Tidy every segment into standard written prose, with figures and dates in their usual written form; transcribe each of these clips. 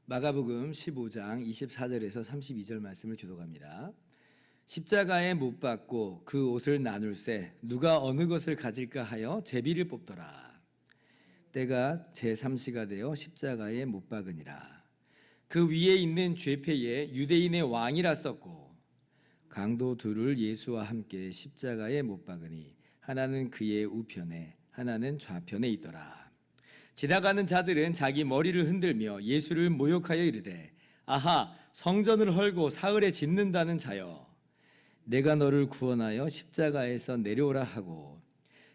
마가복음 15장 24절에서 32절 말씀을 교독합니다. 십자가에 못 박고 그 옷을 나눌세 누가 어느 것을 가질까 하여 제비를 뽑더라. 때가 제3시가 되어 십자가에 못 박으니라. 그 위에 있는 죄패에 유대인의 왕이라 썼고 강도 둘을 예수와 함께 십자가에 못 박으니 하나는 그의 우편에 하나는 좌편에 있더라. 지나가는 자들은 자기 머리를 흔들며 예수를 모욕하여 이르되 아하 성전을 헐고 사흘에 짓는다는 자여 내가 너를 구원하여 십자가에서 내려오라 하고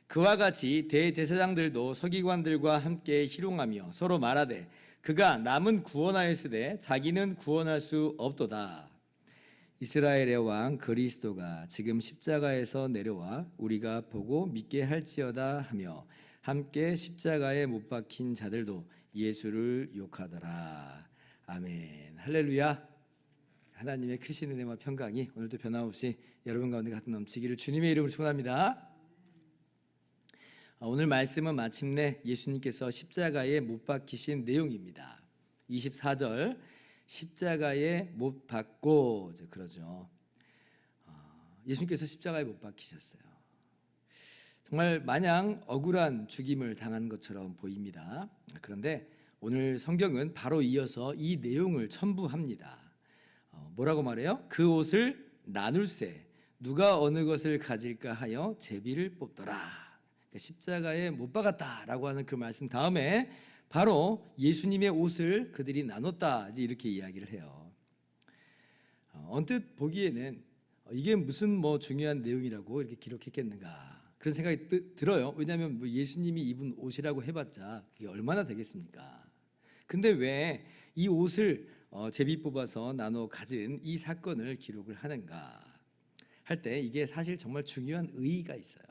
그와 같이 대제사장들도 서기관들과 함께 희롱하며 서로 말하되 그가 남은 구원하였으되 자기는 구원할 수 없도다. 이스라엘의 왕 그리스도가 지금 십자가에서 내려와 우리가 보고 믿게 할지어다 하며 함께 십자가에 못 박힌 자들도 예수를 욕하더라. 아멘. 할렐루야. 하나님의 크신 은혜와 평강이 오늘도 변함없이 여러분 가운데 가득 넘치기를 주님의 이름으로 축원합니다. 오늘 말씀은 마침내 예수님께서 십자가에 못 박히신 내용입니다. 24절 십자가에 못 박고 그러죠. 예수님께서 십자가에 못 박히셨어요. 정말 마냥 억울한 죽임을 당한 것처럼 보입니다. 그런데 오늘 성경은 바로 이어서 이 내용을 첨부합니다. 뭐라고 말해요? 그 옷을 나눌세 누가 어느 것을 가질까 하여 제비를 뽑더라. 그러니까 십자가에 못 박았다라고 하는 그 말씀 다음에 바로 예수님의 옷을 그들이 나눴다 이렇게 이야기를 해요. 언뜻 보기에는 이게 무슨 중요한 내용이라고 이렇게 기록했겠는가 그런 생각이 들어요. 왜냐하면 예수님이 입은 옷이라고 해봤자 그게 얼마나 되겠습니까? 근데 왜 이 옷을 제비 뽑아서 나눠 가진 이 사건을 기록을 하는가 할 때 이게 사실 정말 중요한 의의가 있어요.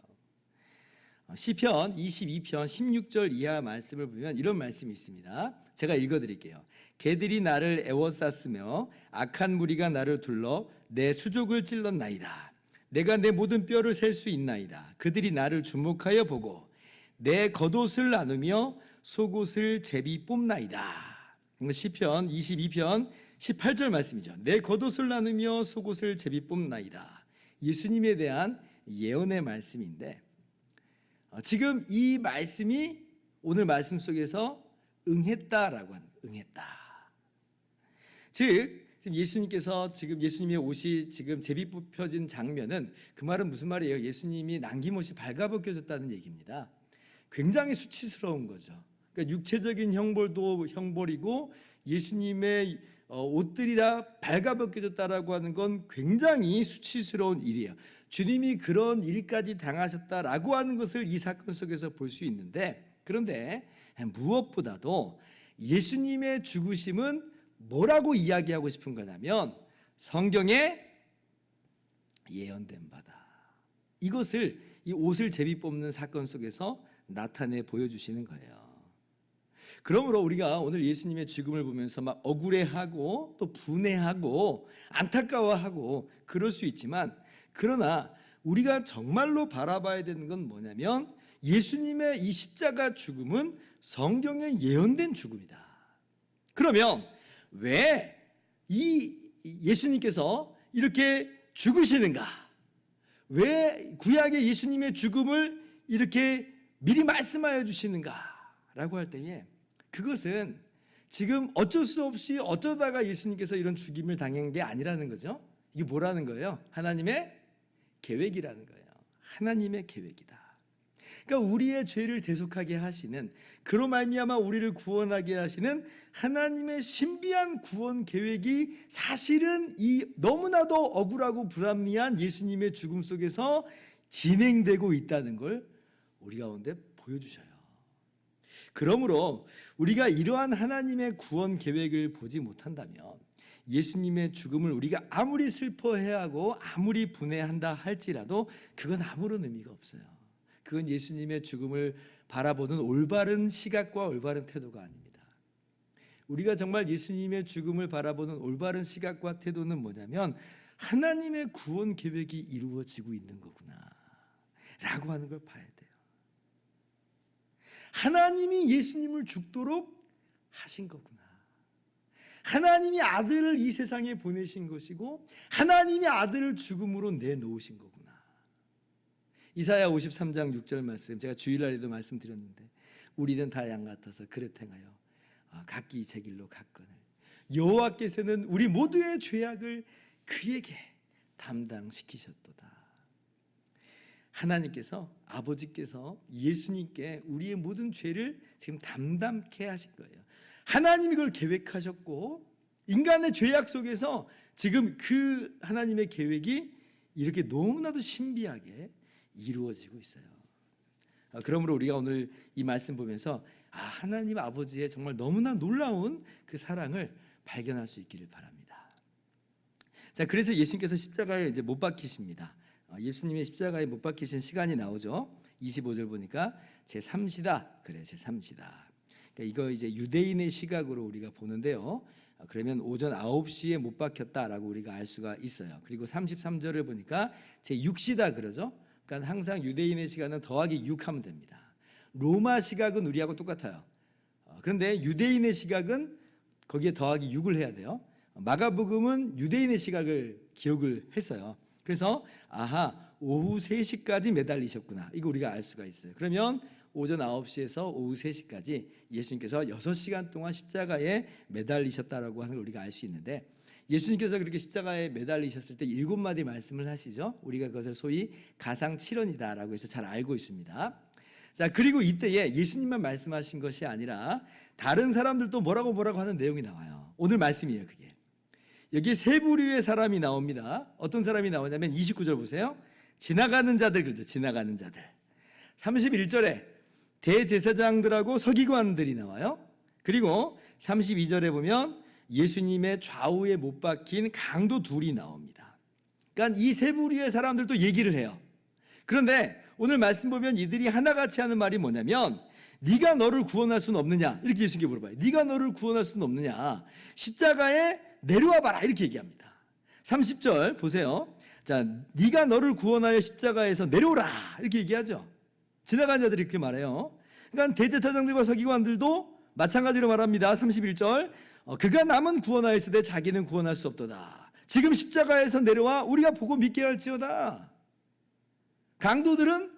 시편 22편 16절 이하 말씀을 보면 이런 말씀이 있습니다. 제가 읽어드릴게요. 개들이 나를 애워쌌으며 악한 무리가 나를 둘러 내 수족을 찔렀나이다. 내가 내 모든 뼈를 셀 수 있나이다. 그들이 나를 주목하여 보고 내 겉옷을 나누며 속옷을 제비 뽑나이다. 시편 22편 18절 말씀이죠. 내 겉옷을 나누며 속옷을 제비 뽑나이다. 예수님에 대한 예언의 말씀인데 지금 이 말씀이 오늘 말씀 속에서 응했다라고 하는 응했다. 즉 지금 예수님께서 지금 예수님의 옷이 지금 제비 뽑혀진 장면은 그 말은 무슨 말이에요? 예수님이 남김없이 발가벗겨졌다는 얘기입니다. 굉장히 수치스러운 거죠. 그러니까 육체적인 형벌도 형벌이고 예수님의 옷들이 다 발가벗겨졌다라고 하는 건 굉장히 수치스러운 일이에요. 주님이 그런 일까지 당하셨다라고 하는 것을 이 사건 속에서 볼 수 있는데 그런데 무엇보다도 예수님의 죽으심은 뭐라고 이야기하고 싶은 거냐면 성경에 예언된 바다. 이것을 이 옷을 제비 뽑는 사건 속에서 나타내 보여주시는 거예요. 그러므로 우리가 오늘 예수님의 죽음을 보면서 막 억울해하고 또 분해하고 안타까워하고 그럴 수 있지만 그러나 우리가 정말로 바라봐야 되는 건 뭐냐면 예수님의 이 십자가 죽음은 성경에 예언된 죽음이다. 그러면 왜 이 예수님께서 이렇게 죽으시는가? 왜 구약의 예수님의 죽음을 이렇게 미리 말씀하여 주시는가라고 할 때에 그것은 지금 어쩔 수 없이 어쩌다가 예수님께서 이런 죽임을 당한 게 아니라는 거죠. 이게 뭐라는 거예요? 하나님의 계획이라는 거예요. 하나님의 계획이다. 그러니까 우리의 죄를 대속하게 하시는 그로 말미암아 우리를 구원하게 하시는 하나님의 신비한 구원 계획이 사실은 이 너무나도 억울하고 불합리한 예수님의 죽음 속에서 진행되고 있다는 걸 우리 가운데 보여주셔요. 그러므로 우리가 이러한 하나님의 구원 계획을 보지 못한다면 예수님의 죽음을 우리가 아무리 슬퍼해하고 아무리 분해한다 할지라도 그건 아무런 의미가 없어요. 그건 예수님의 죽음을 바라보는 올바른 시각과 올바른 태도가 아닙니다. 우리가 정말 예수님의 죽음을 바라보는 올바른 시각과 태도는 뭐냐면 하나님의 구원 계획이 이루어지고 있는 거구나 라고 하는 걸 봐야 돼요. 하나님이 예수님을 죽도록 하신 거구나. 하나님이 아들을 이 세상에 보내신 것이고 하나님이 아들을 죽음으로 내놓으신 거구나. 이사야 53장 6절 말씀, 제가 주일날에도 말씀드렸는데 우리는 다 양 같아서 그릇 행하여 각기 제 길로 갔거늘 여호와께서는 우리 모두의 죄악을 그에게 담당시키셨도다. 하나님께서, 아버지께서 예수님께 우리의 모든 죄를 지금 담당케 하신 거예요. 하나님이 그걸 계획하셨고 인간의 죄악 속에서 지금 그 하나님의 계획이 이렇게 너무나도 신비하게 이루어지고 있어요. 그러므로 우리가 오늘 이 말씀 보면서 하나님 아버지의 정말 너무나 놀라운 그 사랑을 발견할 수 있기를 바랍니다. 자, 그래서 예수님께서 십자가에 이제 못 박히십니다. 예수님의 십자가에 못 박히신 시간이 나오죠. 25절 보니까 제3시다. 그래, 제3시다. 그러니까 이거 이제 유대인의 시각으로 우리가 보는데요. 그러면 오전 9시에 못 박혔다라고 우리가 알 수가 있어요. 그리고 33절을 보니까 제6시다 그러죠. 그러니까 항상 유대인의 시간은 더하기 6 하면 됩니다. 로마 시각은 우리하고 똑같아요. 그런데 유대인의 시각은 거기에 더하기 6을 해야 돼요. 마가복음은 유대인의 시각을 기록을 했어요. 그래서 오후 3시까지 매달리셨구나. 이거 우리가 알 수가 있어요. 그러면 오전 9시에서 오후 3시까지 예수님께서 6시간 동안 십자가에 매달리셨다라고 하는 걸 우리가 알 수 있는데 예수님께서 그렇게 십자가에 매달리셨을 때 7마디 말씀을 하시죠. 우리가 그것을 소위 가상칠언이다라고 해서 잘 알고 있습니다. 자, 그리고 이때에 예수님만 말씀하신 것이 아니라 다른 사람들도 뭐라고 하는 내용이 나와요. 오늘 말씀이에요. 그게 여기 세 부류의 사람이 나옵니다. 어떤 사람이 나오냐면 29절 보세요. 지나가는 자들, 그렇죠. 지나가는 자들. 31절에 대제사장들하고 서기관들이 나와요. 그리고 32절에 보면 예수님의 좌우에 못 박힌 강도 둘이 나옵니다. 그러니까 이 세 부류의 사람들도 얘기를 해요. 그런데 오늘 말씀 보면 이들이 하나같이 하는 말이 뭐냐면 네가 너를 구원할 수는 없느냐 이렇게 예수님께 물어봐요. 네가 너를 구원할 수는 없느냐, 십자가에 내려와 봐라 이렇게 얘기합니다. 30절 보세요. 자, 네가 너를 구원하여 십자가에서 내려오라 이렇게 얘기하죠. 지나간 자들이 이렇게 말해요. 그러니까 대제사장들과 서기관들도 마찬가지로 말합니다. 31절 그가 남은 구원하였으되 자기는 구원할 수 없도다. 지금 십자가에서 내려와 우리가 보고 믿게 할지어다. 강도들은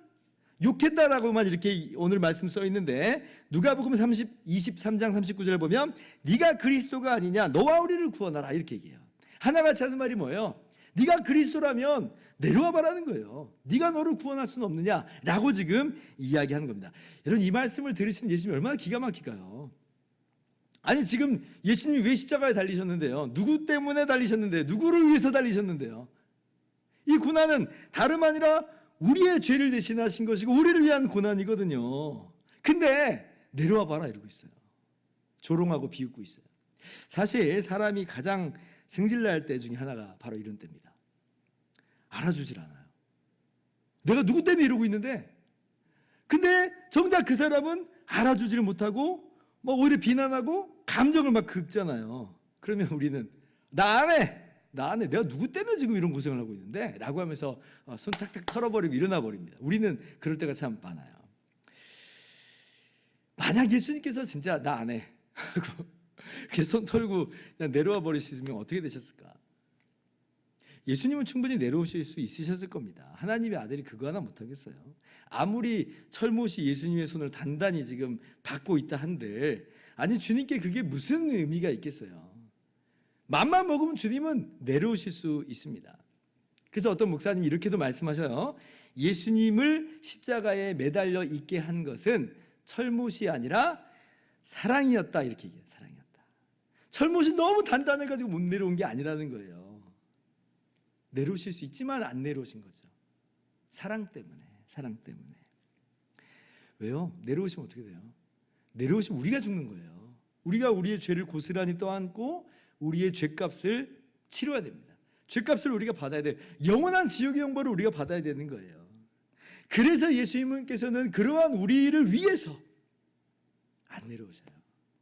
욕했다라고만 이렇게 오늘 말씀 써 있는데 누가복음 23장 39절을 보면 네가 그리스도가 아니냐, 너와 우리를 구원하라 이렇게 얘기해요. 하나같이 하는 말이 뭐예요? 네가 그리스도라면 내려와 봐라는 거예요. 네가 너를 구원할 수는 없느냐라고 지금 이야기하는 겁니다. 여러분, 이 말씀을 들으시는 예수님이 얼마나 기가 막힐까요? 아니, 지금 예수님이 왜 십자가에 달리셨는데요? 누구 때문에 달리셨는데요? 누구를 위해서 달리셨는데요? 이 고난은 다름 아니라 우리의 죄를 대신하신 것이고 우리를 위한 고난이거든요. 근데 내려와 봐라 이러고 있어요. 조롱하고 비웃고 있어요. 사실 사람이 가장 승질날 때 중에 하나가 바로 이런 때입니다. 알아주질 않아요. 내가 누구 때문에 이러고 있는데 근데 정작 그 사람은 알아주지를 못하고 오히려 비난하고 감정을 막 긁잖아요. 그러면 우리는 나 안 해. 내가 누구 때문에 지금 이런 고생을 하고 있는데 라고 하면서 손 탁탁 털어버리고 일어나 버립니다. 우리는 그럴 때가 참 많아요. 만약 예수님께서 진짜 나 안 해 하고 이렇게 손 털고 그냥 내려와 버리셨으면 어떻게 되셨을까? 예수님은 충분히 내려오실 수 있으셨을 겁니다. 하나님의 아들이 그거 하나 못하겠어요. 아무리 철못이 예수님의 손을 단단히 지금 받고 있다 한들 아니 주님께 그게 무슨 의미가 있겠어요. 맘만 먹으면 주님은 내려오실 수 있습니다. 그래서 어떤 목사님이 이렇게도 말씀하셔요. 예수님을 십자가에 매달려 있게 한 것은 철못이 아니라 사랑이었다 이렇게 얘기해요. 사랑이었다. 철못이 너무 단단해가지고 못 내려온 게 아니라는 거예요. 내려오실 수 있지만 안 내려오신 거죠. 사랑 때문에. 왜요? 내려오시면 어떻게 돼요? 내려오시면 우리가 죽는 거예요. 우리가 우리의 죄를 고스란히 떠안고 우리의 죄값을 치러야 됩니다. 죄값을 우리가 받아야 돼요. 영원한 지옥의 형벌을 우리가 받아야 되는 거예요. 그래서 예수님께서는 그러한 우리를 위해서 안 내려오셔요.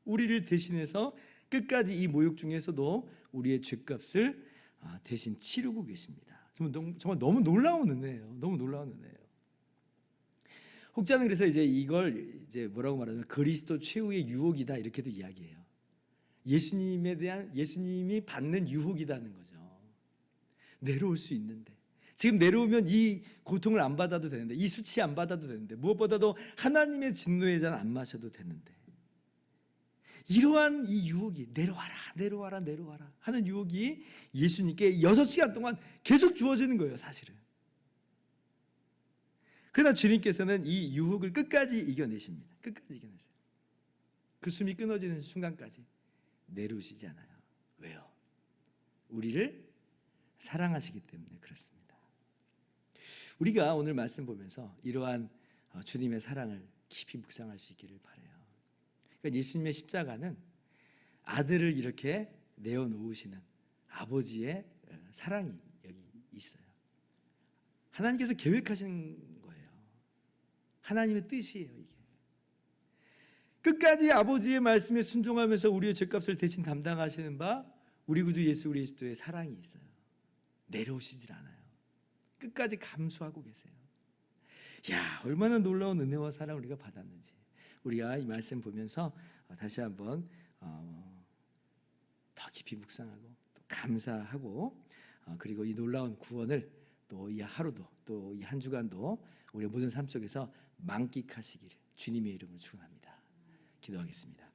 우리를 대신해서 끝까지 이 모욕 중에서도 우리의 죄값을 대신 치르고 계십니다. 정말 너무 놀라운 은혜예요. 너무 놀라운 은혜예요. 혹자는 그래서 이제 이걸 이제 뭐라고 말하면 그리스도 최후의 유혹이다 이렇게도 이야기해요. 예수님이 받는 유혹이라는 거죠. 내려올 수 있는데 지금 내려오면 이 고통을 안 받아도 되는데 이 수치 안 받아도 되는데 무엇보다도 하나님의 진노의 잔 안 마셔도 되는데 이러한 이 유혹이 내려와라 하는 유혹이 예수님께 6시간 동안 계속 주어지는 거예요, 사실은. 그러나 주님께서는 이 유혹을 끝까지 이겨내십니다. 끝까지 이겨내세요. 그 숨이 끊어지는 순간까지 내려오시지 않아요. 왜요? 우리를 사랑하시기 때문에 그렇습니다. 우리가 오늘 말씀 보면서 이러한 주님의 사랑을 깊이 묵상할 수 있기를 바라요. 그러니까 예수님의 십자가는 아들을 이렇게 내어놓으시는 아버지의 사랑이 여기 있어요. 하나님께서 계획하신 거예요. 하나님의 뜻이에요, 이게. 끝까지 아버지의 말씀에 순종하면서 우리의 죄값을 대신 담당하시는 바 우리 구주 예수 그리스도의 사랑이 있어요. 내려오시질 않아요. 끝까지 감수하고 계세요. 야, 얼마나 놀라운 은혜와 사랑을 우리가 받았는지 우리가 이 말씀 보면서 다시 한번 더 깊이 묵상하고 또 감사하고 그리고 이 놀라운 구원을 또 이 하루도 또 이 한 주간도 우리의 모든 삶 속에서 만끽하시기를 주님의 이름으로 축원합니다. 기도하겠습니다.